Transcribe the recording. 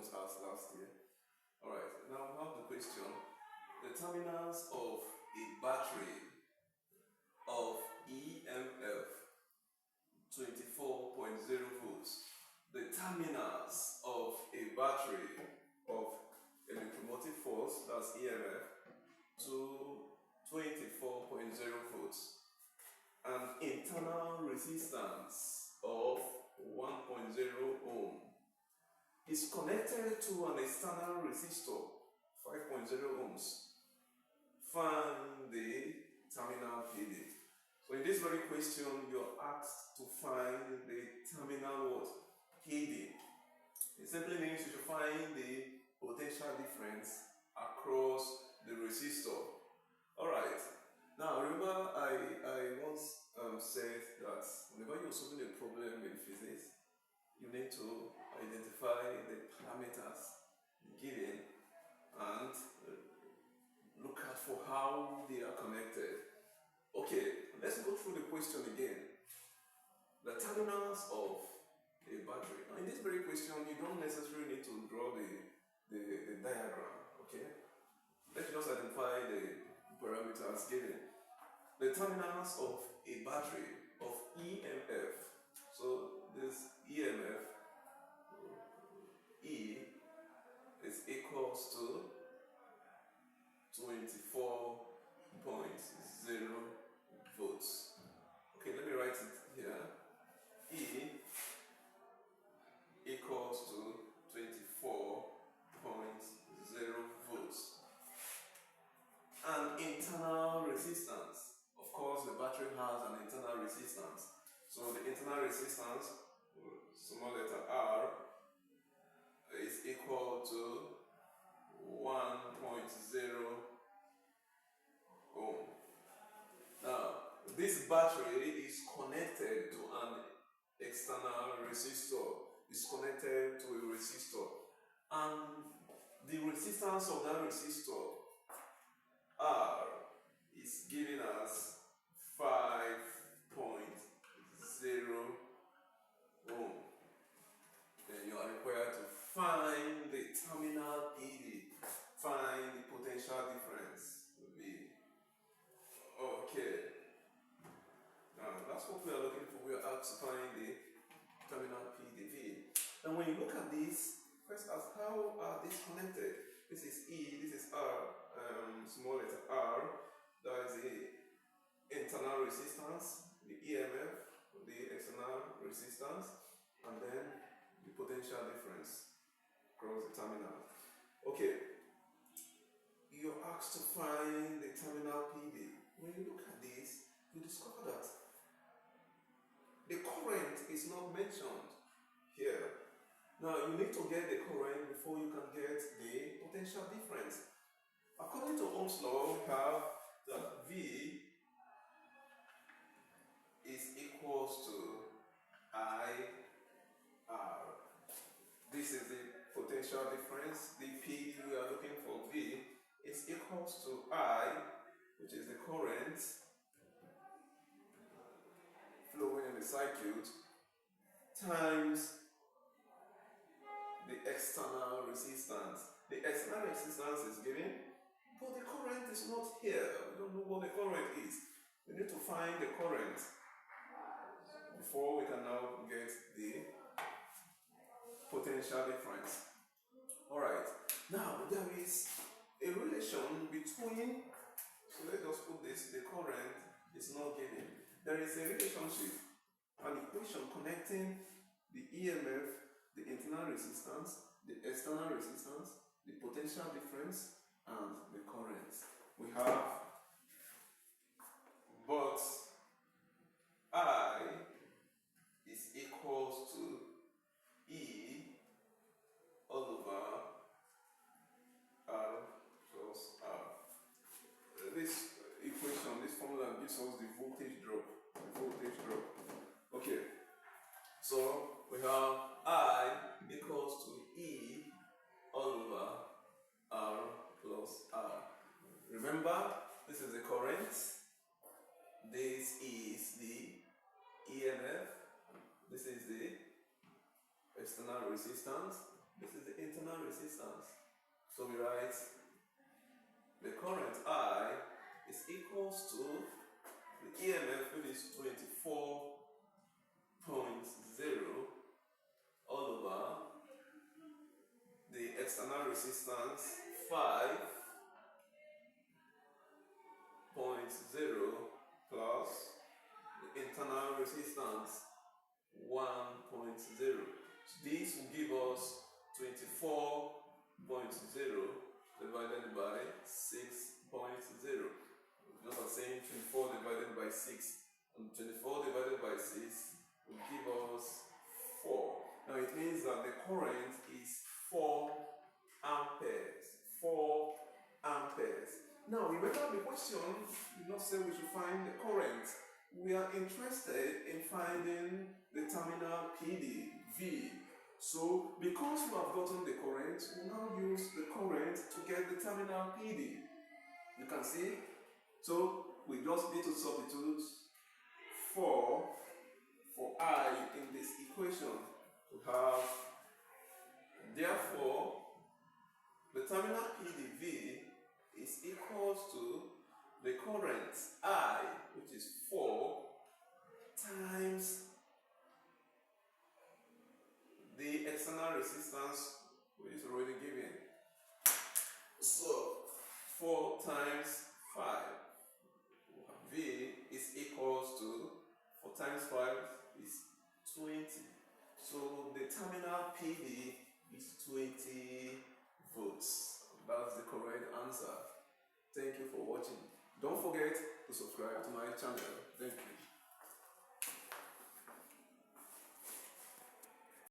questions asked last year. Alright, now we have the question. The terminals of a battery of EMF 24.0 volts. The terminals of a battery of electromotive force, that's EMF, to 24.0 volts. An internal resistance of 1.0 ohm is connected to an external resistor, 5.0 ohms. Find the terminal PD. So in this very question, you're asked to find the terminal what? PD. It simply means you should find the potential difference across the resistor. Alright, now remember I once said that whenever you're solving a problem in physics, you need to identify the parameters given and look out for how they are connected. Okay, let's go through the question again. The terminals of a battery. Now in this very question, you don't necessarily need to draw the diagram, okay? Let's just identify the parameters given. The terminals of a battery of EMF. So this EMF, E, is equals to 24.0 volts. Okay, let me write it here. E equals to 24.0 volts. An internal resistance. Of course, the battery has an internal resistance. So the internal resistance, small letter R, is equal to 1.0 ohm. Now, this battery is connected to an external resistor. It's connected to a resistor. And the resistance of that resistor, R, is giving us 5.0 ohm. Then you are required to find the terminal PD, find the potential difference, V. Okay. Now that's what we are looking for. We are asked to find the terminal PD, V. And when you look at this, first ask how are these connected? This is E, this is R, small letter R, that is the internal resistance, the EMF, the external resistance, and then the potential difference across the terminal. Okay, you're asked to find the terminal PD. When you look at this, you discover that the current is not mentioned here. Now you need to get the current before you can get the potential difference. According to Ohm's law, we have that V is equals to IR. This is the potential difference. The P we are looking for, V, is equals to I, which is the current flowing in the circuit, times the external resistance. The external resistance is given, but the current is not here. We don't know what the current is. We need to find the current before we can now get the potential difference. Alright, now there is a relation between, so let's just put this, the current is not given. There is a relationship, an equation connecting the EMF, the internal resistance, the external resistance, the potential difference, and the current. We have but I is equals to E all over R plus R. This equation, this formula gives us the voltage drop. Okay, so we have I equals to E all over R plus R. Remember, this is the current, this is the EMF, this is the external resistance, This is the internal resistance. So we write the current I is equals to the EMF, which is 24.0 all over the external resistance 5.0 plus the internal resistance 1.0. This will give us 24.0 divided by 6.0. Just as saying 24 divided by 6, and 24 divided by 6 will give us 4. Now it means that the current is 4 amperes. 4 amperes. Now remember the question did not say we should find the current. We are interested in finding the terminal PD, V. So because we have gotten the current, we now use the current to get the terminal PD. You can see? So we just need to substitute 4 for I in this equation to have, therefore, the terminal PDV is equals to the current I, which is 4, times the external resistance, which is already given. So 4 times 5. V is equals to 4 times 5 is 20. So the terminal PD is 20 volts. That's the correct answer. Thank you for watching. Don't forget to subscribe to